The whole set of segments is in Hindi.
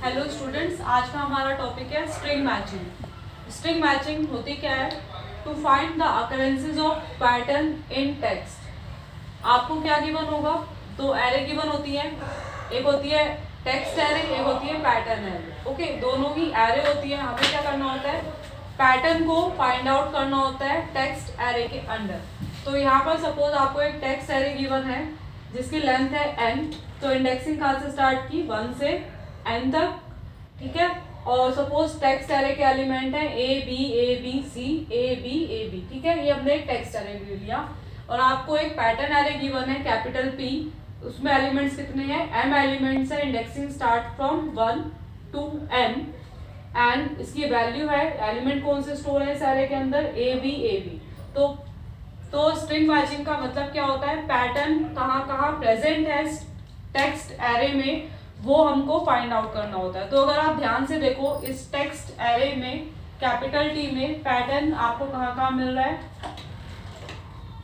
हेलो स्टूडेंट्स, आज का हमारा टॉपिक है स्ट्रिंग मैचिंग। स्ट्रिंग मैचिंग होती क्या है? To find the occurrences of pattern in text. आपको क्या गिवन होगा? दो एरे गिवन होती है, एक होती है टेक्स्ट एरे, एक होती है पैटर्न एरे। ओके, दोनों ही एरे होती है। हमें क्या करना होता है? पैटर्न को फाइंड आउट करना होता है टेक्स्ट एरे के अंदर। तो यहाँ पर सपोज आपको एक टेक्स्ट एरे गिवन है जिसकी लेंथ है n। तो इंडेक्सिंग कहाँ से स्टार्ट की? 1 से n तक, ठीक है। और सपोज टेक्स्ट एरे के एलिमेंट है a b a b c a b a b, ठीक है। ये हमने एक टेक्स्ट एरे ले लिया। और आपको एक पैटर्न एरे गिवन है कैपिटल P। उसमें एलिमेंट्स कितने हैं? m एलिमेंट्स है। Indexing start from 1 to m and इसकी वैल्यू है, एलिमेंट कौन से स्टोर है इस एरे के अंदर? a b a b। तो स्ट्रिंग मैचिंग का मतलब क्या होता है? पैटर्न कहाँ कहाँ प्रेजेंट है टेक्स्ट एरे में, वो हमको फाइंड आउट करना होता है। तो अगर आप ध्यान से देखो, इस टेक्स्ट एरे में कैपिटल T में पैटर्न आपको कहाँ कहाँ मिल रहा है?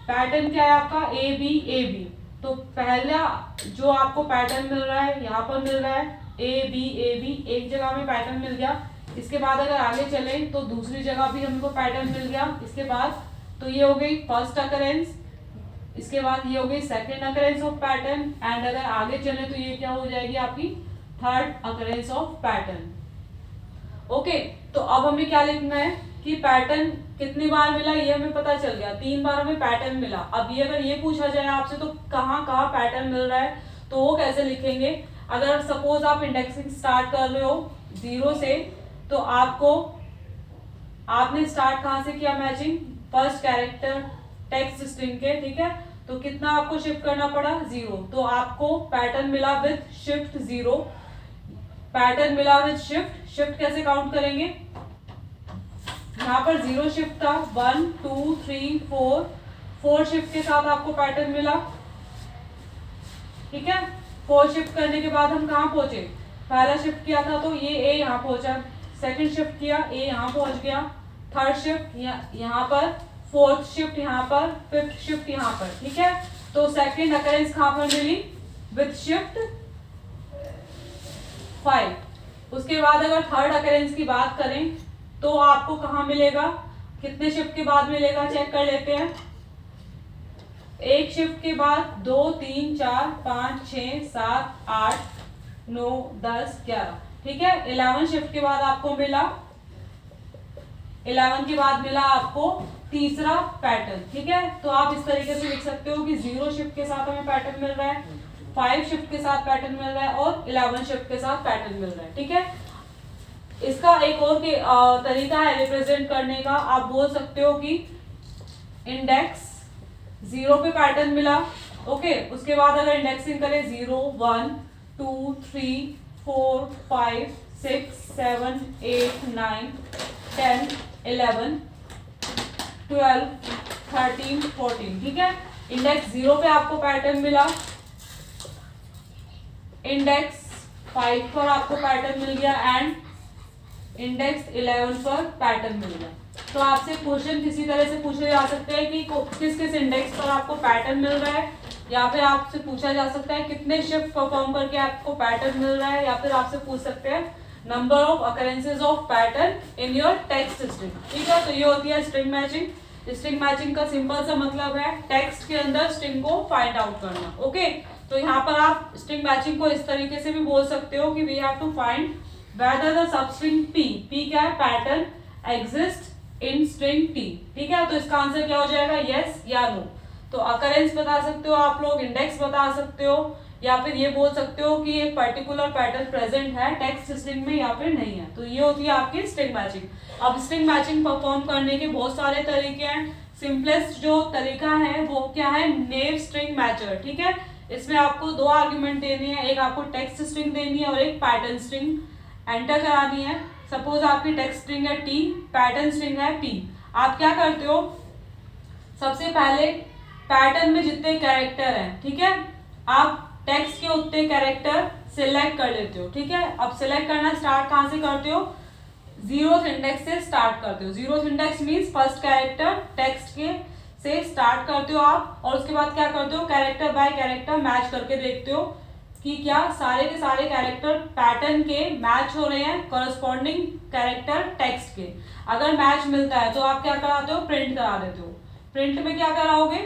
पैटर्न क्या है आपका? A B A B। तो पहला जो आपको पैटर्न मिल रहा है यहाँ पर मिल रहा है A B A B, एक जगह में पैटर्न मिल गया। इसके बाद अगर आगे चले तो दूसरी जगह भी हमको पैटर्न मिल गया। इसके बाद तो ये हो गई फर्स्ट अकरेंस, इसके बाद ये हो गई second occurrence of pattern and अगर आगे चले तो ये क्या हो जाएगी आपकी? Third occurrence of pattern. Okay, तो अब हमें क्या लिखना है कि पैटर्न कितनी बार मिला, ये हमें पता चल गया। 3 बार हमें पैटर्न मिला। अब ये अगर ये पूछा जाए आपसे तो कहाँ कहाँ पैटर्न मिल रहा है, तो वो कैसे लिखेंगे? अगर सपोज आप इंडेक्सिंग स्टार्ट कर रहे हो 0 से, तो आपने स्टार्ट कहाँ से किया matching? First character text string के, ठीक है। तो कितना आपको शिफ्ट करना पड़ा? 0। तो आपको पैटर्न मिला विद शिफ्ट 0। पैटर्न मिला विद शिफ्ट। शिफ्ट कैसे काउंट करेंगे? यहाँ पर 0 शिफ्ट था, 1 2 3 4, 4 शिफ्ट के साथ आपको पैटर्न मिला, ठीक है। 4 शिफ्ट करने के बाद हम कहाँ पहुंचे? पहला शिफ्ट किया था तो ये A यहाँ पहुंचा, सेकंड शिफ्ट किया A यहाँ पहुंच गया, थर्ड शिफ्ट यहाँ पर, फोर्थ शिफ्ट यहाँ पर, फिफ्थ शिफ्ट यहाँ पर, ठीक है। तो सेकंड अकरेंस कहाँ पर मिली? With shift 5। उसके बाद अगर थर्ड अकरेंस की बात करें तो आपको कहाँ मिलेगा? कितने शिफ्ट के बाद मिलेगा? चेक कर लेते हैं। एक शिफ्ट के बाद 2 3 4 5 6 7 8 9 10 11, ठीक है। 11 शिफ्ट के बाद आपको मिला, 11 के बाद मिला आपको तीसरा पैटर्न, ठीक है। तो आप इस तरीके से लिख सकते हो कि 0 शिफ्ट के साथ हमें पैटर्न मिल रहा है, 5 शिफ्ट के साथ पैटर्न मिल रहा है और 11 शिफ्ट के साथ पैटर्न मिल रहा है, ठीक है। इसका एक और तरीका है रिप्रेजेंट करने का। आप बोल सकते हो कि इंडेक्स 0 पे पैटर्न मिला, ओके। उसके बाद अगर इंडेक्सिंग करें 0 1 2 3 4 5 6 7 8 9 10 11 12 13 14, ठीक है। इंडेक्स 0 पे आपको पैटर्न मिला, इंडेक्स 5 पर आपको पैटर्न मिल गया एंड इंडेक्स 11 पर पैटर्न मिल गया। तो आपसे क्वेश्चन किसी तरह से पूछे जा सकते हैं कि किस किस इंडेक्स पर आपको पैटर्न मिल रहा है, या फिर आपसे पूछा जा सकता है कितने शिफ्ट परफॉर्म करके आपको पैटर्न मिल रहा है, या फिर आपसे पूछ सकते हैं number of occurrences of pattern in your text string, ठीक है। तो ये होती है स्ट्रिंग मैचिंग। स्ट्रिंग मैचिंग का सिंपल सा मतलब है टेक्स्ट के अंदर स्ट्रिंग को फाइंड आउट करना, ओके। तो यहाँ पर आप स्ट्रिंग मैचिंग को इस तरीके से भी बोल सकते हो कि we have to find whether the substring P क्या है? Pattern exist in string T, ठीक है। तो इसका आंसर क्या हो जाएगा? यस या नो। तो अकरेंस बता सकते हो आप लोग, इंडेक्स बता सकते हो, या फिर ये बोल सकते हो कि एक पर्टिकुलर पैटर्न प्रेजेंट है टेक्स्ट स्ट्रिंग में या फिर नहीं है। तो ये होती है आपकी स्ट्रिंग मैचिंग। अब स्ट्रिंग मैचिंग परफॉर्म करने के बहुत सारे तरीके हैं। सिंपलेस्ट जो तरीका है वो क्या है? नेव स्ट्रिंग मैचर, ठीक है। इसमें आपको 2 आर्ग्यूमेंट देने हैं, एक आपको टेक्स्ट स्ट्रिंग देनी है और एक पैटर्न स्ट्रिंग एंटर करानी है। सपोज आपकी टेक्स्ट स्ट्रिंग है T, पैटर्न स्ट्रिंग है P। आप क्या करते हो? सबसे पहले पैटर्न में जितने कैरेक्टर हैं, ठीक है, आप टेक्स्ट के उतने कैरेक्टर सिलेक्ट कर लेते हो, ठीक है। अब सिलेक्ट करना स्टार्ट कहाँ से करते हो? 0th इंडेक्स से स्टार्ट करते हो। 0th index means first character text के से स्टार्ट करते हो आप, और उसके बाद क्या करते हो? कैरेक्टर बाय कैरेक्टर मैच करके देखते हो कि क्या सारे के सारे कैरेक्टर पैटर्न के मैच हो रहे हैं कॉरस्पॉन्डिंग कैरेक्टर टेक्स्ट के। अगर मैच मिलता है तो आप क्या कराते हो, प्रिंट करा देते हो। प्रिंट में क्या कराओगे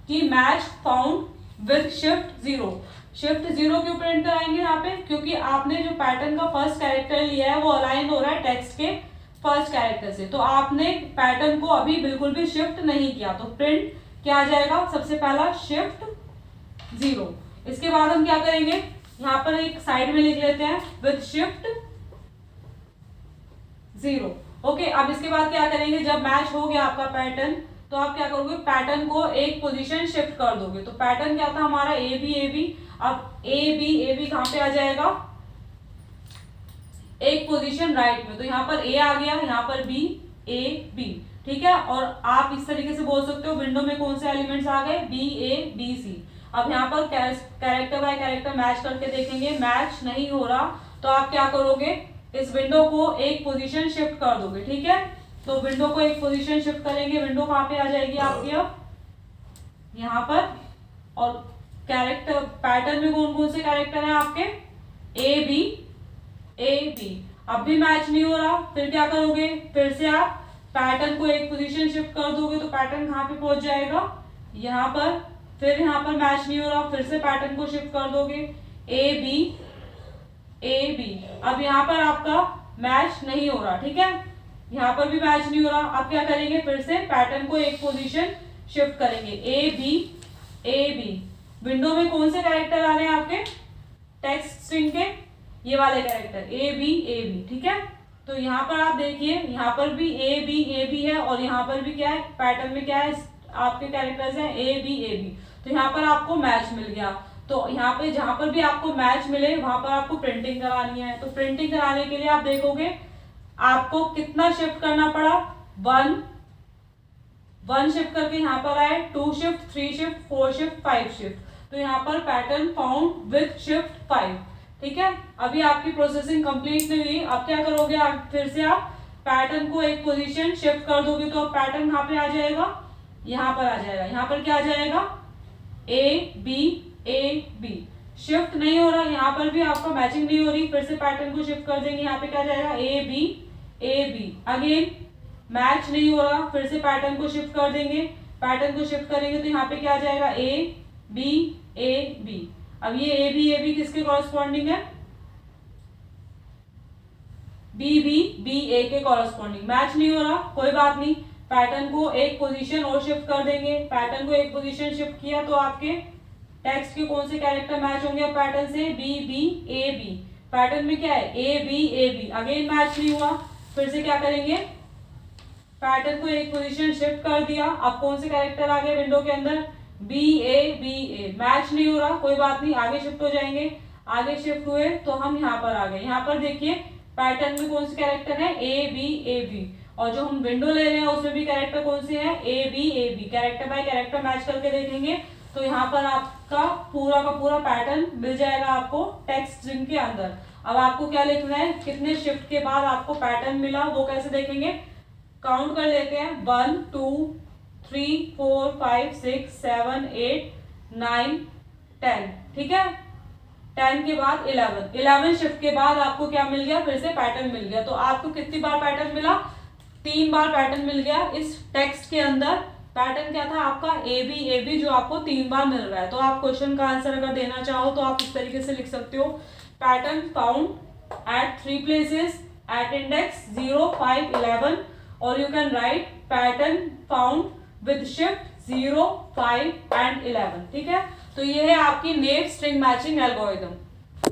कि match found with shift 0। Shift 0 क्यों प्रिंट कराएंगे यहाँ पे, क्योंकि आपने जो पैटर्न का फर्स्ट कैरेक्टर लिया है वो अलाइन हो रहा है टेक्स्ट के फर्स्ट कैरेक्टर से, तो आपने पैटर्न को अभी बिल्कुल भी शिफ्ट नहीं किया, तो प्रिंट क्या आ जाएगा, सबसे पहला शिफ्ट 0। इसके बाद हम क्या करेंगे, यहाँ पर एक साइड में लिख लेते हैं विद शिफ्ट 0। ओके, अब इसके बाद क्या करेंगे, जब मैच हो गया आपका पैटर्न तो आप क्या करोगे, पैटर्न को एक पोजीशन शिफ्ट कर दोगे। तो पैटर्न क्या था हमारा ए बी, अब ए बी कहां पे आ जाएगा, एक पोजीशन राइट में। तो यहाँ पर ए आ गया, यहाँ पर बी, ए बी, ठीक है। और आप इस तरीके से बोल सकते हो विंडो में कौन से एलिमेंट्स आ गए, बी ए बी सी। अब यहाँ पर कैरेक्टर बाय कैरेक्टर मैच करके देखेंगे, मैच नहीं हो रहा तो आप क्या करोगे, इस विंडो को एक पोजीशन शिफ्ट कर दोगे, ठीक है। तो विंडो को एक पोजीशन शिफ्ट करेंगे, विंडो कहाँ पे आ जाएगी आपकी, अब यहाँ पर। और कैरेक्टर पैटर्न में कौन कौन से कैरेक्टर हैं आपके, ए बी। अब भी मैच नहीं हो रहा, फिर क्या करोगे, फिर से आप पैटर्न को एक पोजीशन शिफ्ट कर दोगे, तो पैटर्न कहाँ पे पहुंच जाएगा, यहाँ पर। फिर यहाँ पर मैच नहीं हो रहा, फिर से पैटर्न को शिफ्ट कर दोगे, ए बी। अब यहाँ पर आपका मैच नहीं हो रहा, ठीक है, यहाँ पर भी मैच नहीं हो रहा। अब क्या करेंगे, फिर से पैटर्न को एक पोजीशन शिफ्ट करेंगे, ए बी। विंडो में कौन से कैरेक्टर आ रहे हैं आपके, टेक्स्ट स्ट्रिंग के ये वाले कैरेक्टर ए बी, ठीक है। तो यहाँ पर आप देखिए, यहाँ पर भी ए बी है, और यहाँ पर भी क्या है, पैटर्न में क्या है, आपके कैरेक्टर्स हैं ए बी। तो यहाँ पर आपको मैच मिल गया। तो यहाँ पे जहां पर भी आपको मैच मिले वहां पर आपको प्रिंटिंग करानी है। तो प्रिंटिंग कराने के लिए आप देखोगे आपको कितना शिफ्ट करना पड़ा, 1 शिफ्ट करके यहाँ पर आए, 2 शिफ्ट, 3 शिफ्ट, 4 शिफ्ट, 5 शिफ्ट। तो यहाँ पर पैटर्न फाउंड विद शिफ्ट 5, ठीक है। अभी आपकी प्रोसेसिंग कंप्लीट नहीं हुई। अब क्या करोगे, आप फिर से आप पैटर्न को एक पोजीशन शिफ्ट कर दोगे, तो पैटर्न यहाँ पे आ जाएगा, यहाँ पर आ जाएगा। यहाँ पर क्या आ जाएगा, ए बी। शिफ्ट नहीं हो रहा, यहाँ पर भी आपका मैचिंग नहीं हो रही, फिर से पैटर्न को शिफ्ट कर देंगे, यहाँ पे क्या जाएगा, ए बी। अगेन मैच नहीं हो रहा, फिर से पैटर्न को शिफ्ट कर देंगे, पैटर्न को शिफ्ट करेंगे तो यहाँ पे क्या आ जाएगा, ए बी। अब ये ए बी किसके कॉरस्पॉन्डिंग है, बी ए के कॉरस्पॉन्डिंग। मैच नहीं हो रहा, कोई बात नहीं, पैटर्न को एक पोजीशन और शिफ्ट कर देंगे। पैटर्न को एक पोजीशन शिफ्ट किया तो आपके टेक्स्ट के कौन से कैरेक्टर मैच होंगे पैटर्न से, ए बी। पैटर्न में क्या है, ए बी। अगेन मैच नहीं हुआ, फिर से क्या करेंगे, पैटर्न को एक पोजीशन शिफ्ट कर दिया। अब कौन से कैरेक्टर आ गए विंडो के अंदर, बी ए। मैच नहीं हो रहा, कोई बात नहीं, आगे शिफ्ट हो जाएंगे। आगे शिफ्ट हुए तो हम यहाँ पर आ गए। यहाँ पर देखिए पैटर्न में कौन से कैरेक्टर है, ए बी। और जो हम विंडो ले रहे हैं उसमें भी कैरेक्टर कौन से हैं, A B. Character by character match करके देखेंगे तो यहाँ पर आपका पूरा का पूरा पैटर्न मिल जाएगा आपको टेक्स्ट स्ट्रिंग के अंदर। अब आपको क्या लिखना है, कितने शिफ्ट के बाद आपको पैटर्न मिला वो कैसे देखेंगे, काउंट कर लेते हैं, 1 2 3 4 5 6 7 8 9 10, ठीक है। 10 के बाद 11 शिफ्ट के बाद आपको क्या मिल गया, फिर से पैटर्न मिल गया। तो आपको कितनी बार पैटर्न मिला, 3 बार पैटर्न मिल गया। इस टेक्स्ट के अंदर पैटर्न क्या था आपका, ए बी, जो आपको 3 बार मिल रहा है। तो आप क्वेश्चन का आंसर अगर देना चाहो तो आप इस तरीके से लिख सकते हो, pattern found at 3 places at index 0 5 11, और you can write pattern found with shift 0 5 and 11, ठीक है। तो ये है आपकी नेव स्ट्रिंग मैचिंग एल्गोरिथम।